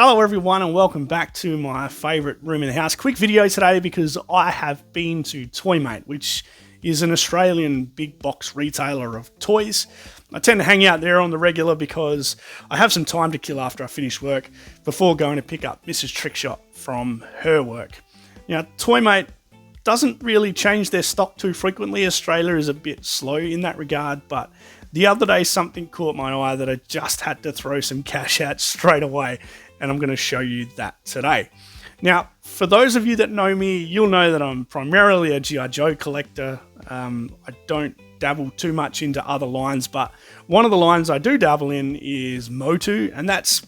Hello everyone and welcome back to my favourite room in the house. Quick video today because I have been to Toymate, which is an Australian big box retailer of toys. I tend to hang out there on the regular because I have some time to kill after I finish work before going to pick up Mrs. Trickshot from her work. Now, Toymate doesn't really change their stock too frequently. Australia is a bit slow in that regard, but the other day something caught my eye that I just had to throw some cash at straight away, and I'm going to show you that today. Now, for those of you that know me, you'll know that I'm primarily a G.I. Joe collector. I don't dabble too much into other lines, but one of the lines I do dabble in is Motu, and that's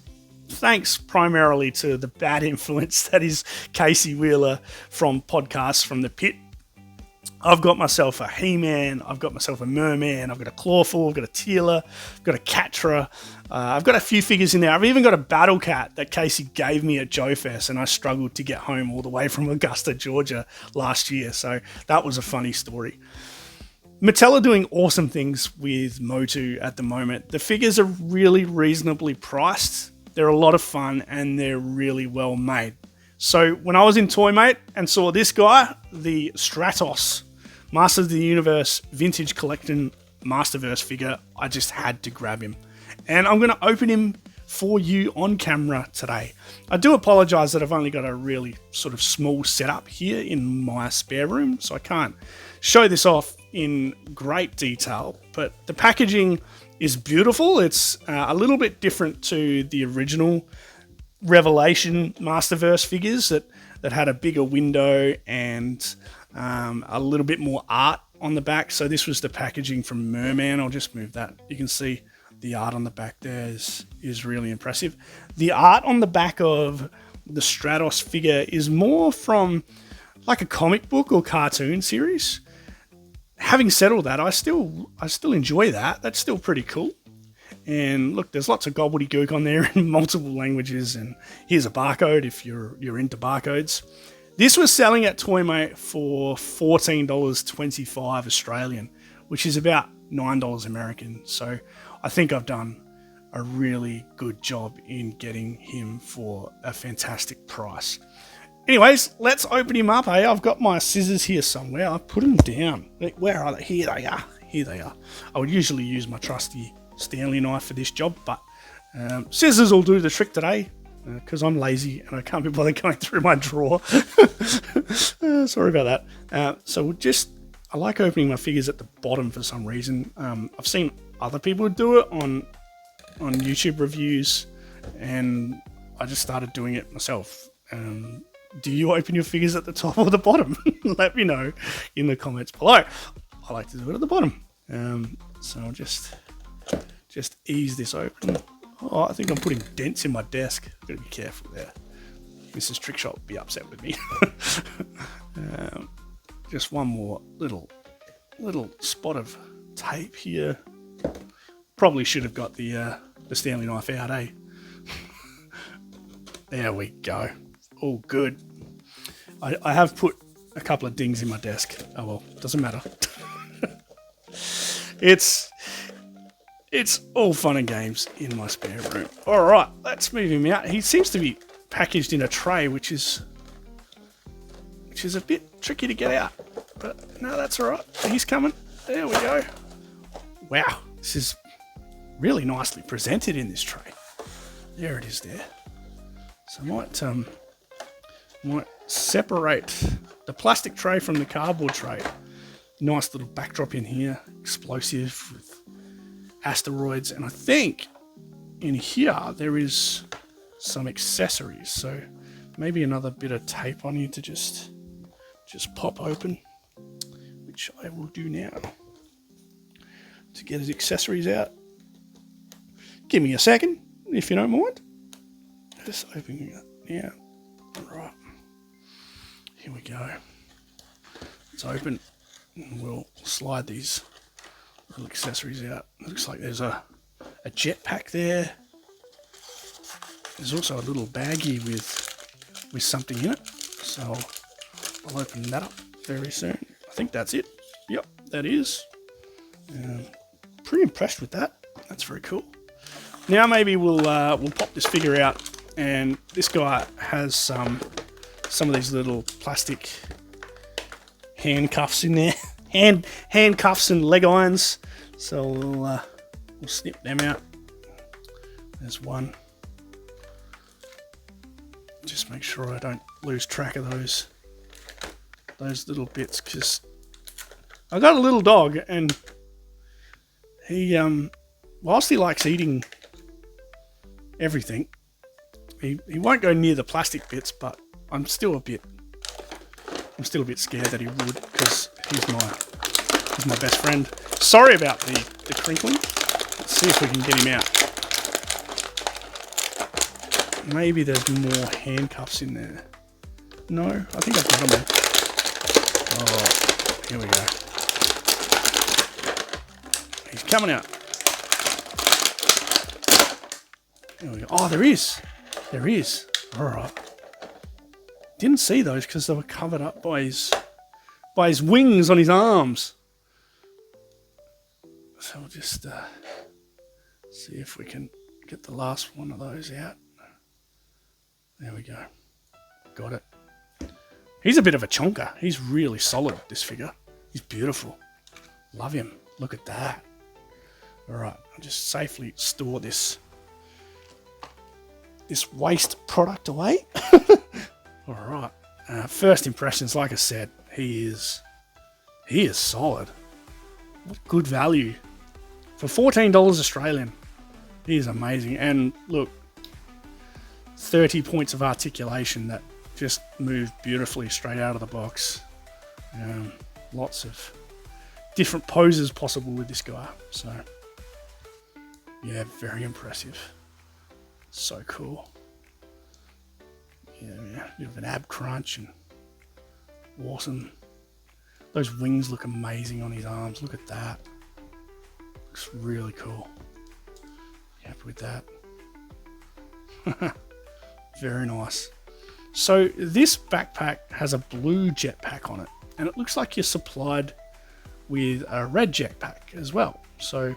thanks primarily to the bad influence that is Casey Wheeler from Podcasts from the Pit. I've got myself a He-Man, I've got myself a Merman, I've got a Clawful, I've got a Teela, I've got a Catra, I've got a few figures in there. I've even got a Battle Cat that Casey gave me at Joe Fest, and I struggled to get home all the way from Augusta, Georgia last year, so that was a funny story. Mattel are doing awesome things with Motu at the moment. The figures are really reasonably priced, they're a lot of fun, and they're really well made. So when I was in Toymate and saw this guy, the Stratos Masters of the Universe Vintage Collection Masterverse figure, I just had to grab him. And I'm going to open him for you on camera today. I do apologise that I've only got a really sort of small setup here in my spare room, so I can't show this off in great detail, but the packaging is beautiful. It's a little bit different to the original Revelation Masterverse figures that had a bigger window and a little bit more art on the back. So this was the packaging from Merman. I'll just move that. You can see the art on the back there is really impressive. The art on the back of the Stratos figure is more from like a comic book or cartoon series. Having said all that, I still enjoy that. That's still pretty cool. And look, there's lots of gobbledygook on there in multiple languages, and here's a barcode if you're into barcodes. This was selling at Toymate for $14.25 Australian, which is about $9 American. So I think I've done a really good job in getting him for a fantastic price. Anyways, let's open him up. Hey, I've got my scissors here somewhere. I put them down. Where are they? Here they are. Here they are. I would usually use my trusty Stanley knife for this job, but scissors will do the trick today because I'm lazy and I can't be bothered going through my drawer. Sorry about that. So I like opening my figures at the bottom for some reason. I've seen other people do it on YouTube reviews, and I just started doing it myself. Do you open your figures at the top or the bottom? Let me know in the comments below. I like to do it at the bottom. So I'll just ease this open. Oh, I think I'm putting dents in my desk. I've got to be careful there. Mrs. Trickshot will be upset with me. Just one more little spot of tape here. Probably should have got the Stanley knife out, eh? There we go. All good. I have put a couple of dings in my desk. Oh well, doesn't matter. It's all fun and games in my spare room. All right, let's move him out. He seems to be packaged in a tray, which is a bit tricky to get out. But no, that's all right. He's coming. There we go. Wow, this is really nicely presented in this tray. There it is there. So I might separate the plastic tray from the cardboard tray. Nice little backdrop in here. Explosive with asteroids, and I think in here there is some accessories, so maybe another bit of tape on you to just pop open, which I will do now to get his accessories out. Give me a second if you don't mind. Just opening it now. Right, here we go. It's open, and we'll slide these little accessories out. It looks like there's a jetpack there. There's also a little baggie with something in it. So I'll open that up very soon. I think that's it. Yep, that is. Pretty impressed with that. That's very cool. Now maybe we'll pop this figure out and this guy has some of these little plastic handcuffs in there, handcuffs and leg irons. So we'll snip them out. There's one. Just make sure I don't lose track of those little bits, because I got a little dog, and he whilst he likes eating everything, he won't go near the plastic bits, but I'm still a bit scared that he would, because he's my best friend. Sorry about the crinkling. Let's see if we can get him out. Maybe there's more handcuffs in there. No, I think I've got them there. Oh, here we go. He's coming out. There we go. Oh, there is. There is. All right. Didn't see those because they were covered up by his wings on his arms. So we'll just see if we can get the last one of those out. There we go. Got it. He's a bit of a chonker. He's really solid, this figure. He's beautiful. Love him. Look at that. Alright, I'll just safely store this waste product away. Alright. First impressions, like I said, he is solid. What good value. For $14 Australian. He is amazing. And look, 30 points of articulation that just move beautifully straight out of the box. Lots of different poses possible with this guy. So, yeah, very impressive. So cool. Yeah, bit of an ab crunch and awesome. Those wings look amazing on his arms. Look at that. Looks really cool. Happy with that. Very nice. So this backpack has a blue jetpack on it, and it looks like you're supplied with a red jetpack as well. So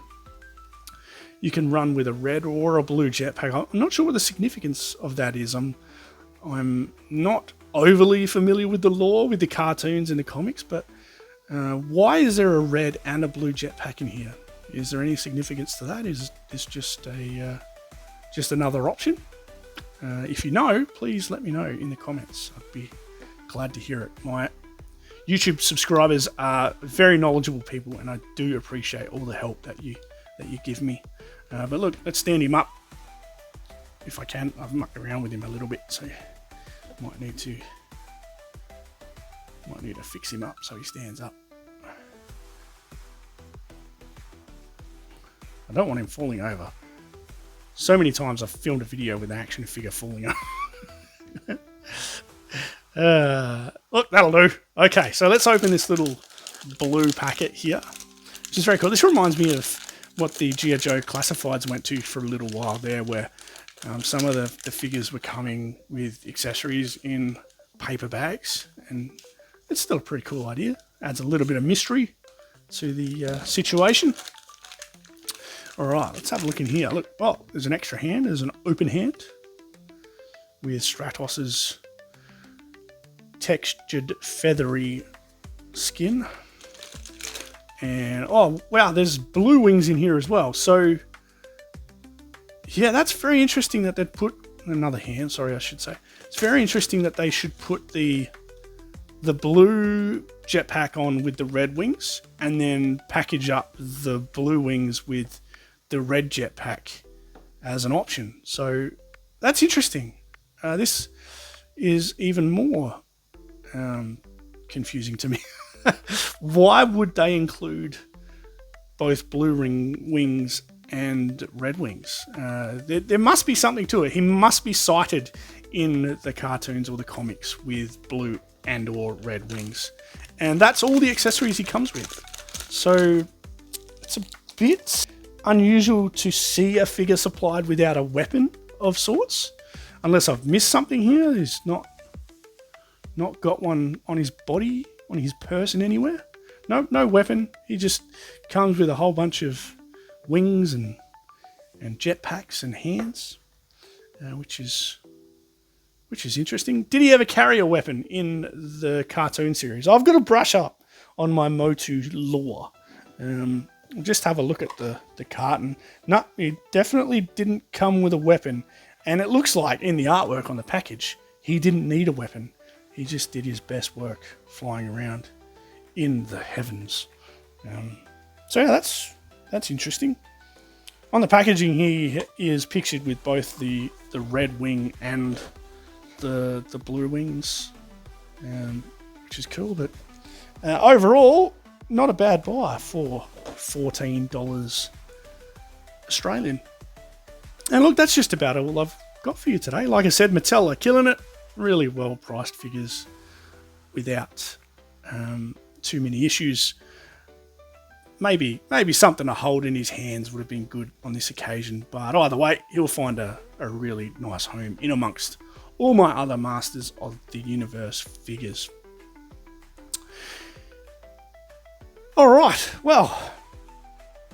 you can run with a red or a blue jetpack. I'm not sure what the significance of that is. I'm not overly familiar with the lore, with the cartoons and the comics, but why is there a red and a blue jetpack in here? Is there any significance to that? Is this just another option? If you know, please let me know in the comments. I'd be glad to hear it. My YouTube subscribers are very knowledgeable people, and I do appreciate all the help that you give me. But look, let's stand him up if I can. I've mucked around with him a little bit, so might need to fix him up so he stands up. I don't want him falling over. So many times I've filmed a video with an action figure falling over. Look, that'll do. Okay, so let's open this little blue packet here, which is very cool. This reminds me of what the G.I. Joe Classifieds went to for a little while there, where some of the figures were coming with accessories in paper bags, and it's still a pretty cool idea. Adds a little bit of mystery to the situation. Alright, let's have a look in here. Look, oh, there's an extra hand. There's an open hand with Stratos' textured feathery skin. And, oh, wow, there's blue wings in here as well. So, yeah, that's very interesting that they'd put another hand, sorry, I should say. It's very interesting that they should put the blue jetpack on with the red wings, and then package up the blue wings with the red jetpack as an option. So that's interesting. This is even more confusing to me. Why would they include both blue wings and red wings? There must be something to it. He must be cited in the cartoons or the comics with blue and or red wings. And that's all the accessories he comes with. So it's a bit unusual to see a figure supplied without a weapon of sorts, unless I've missed something here. He's not got one on his body, on his person anywhere. No weapon. He just comes with a whole bunch of wings and jetpacks and hands, which is which is interesting. Did he ever carry a weapon in the cartoon series? I've got to brush up on my Motu lore. Just have a look at the carton. No, he definitely didn't come with a weapon. And it looks like in the artwork on the package, he didn't need a weapon. He just did his best work flying around in the heavens. So yeah, that's interesting. On the packaging, he is pictured with both the red wing and the blue wings, which is cool. But overall, not a bad buy for $14 Australian. And look, that's just about all I've got for you today. Like I said, Mattel are killing it. Really well priced figures without too many issues. Maybe something to hold in his hands would have been good on this occasion. But either way, he'll find a really nice home in amongst all my other Masters of the Universe figures. Alright, well,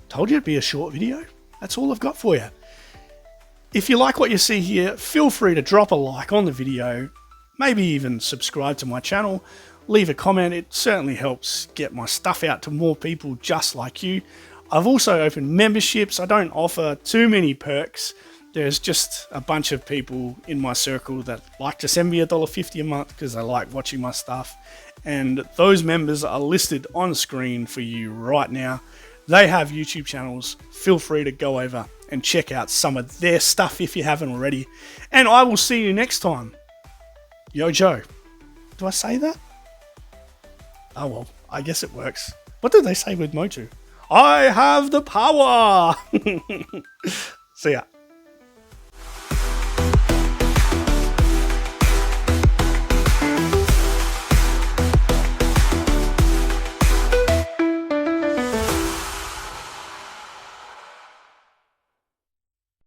told you it'd be a short video. That's all I've got for you. If you like what you see here, feel free to drop a like on the video, maybe even subscribe to my channel, leave a comment. It certainly helps get my stuff out to more people just like you. I've also opened memberships. I don't offer too many perks. There's just a bunch of people in my circle that like to send me $1.50 a month because they like watching my stuff. And those members are listed on screen for you right now. They have YouTube channels. Feel free to go over and check out some of their stuff if you haven't already. And I will see you next time. Yo, Joe. Do I say that? Oh, well, I guess it works. What did they say with Motu? I have the power! See ya.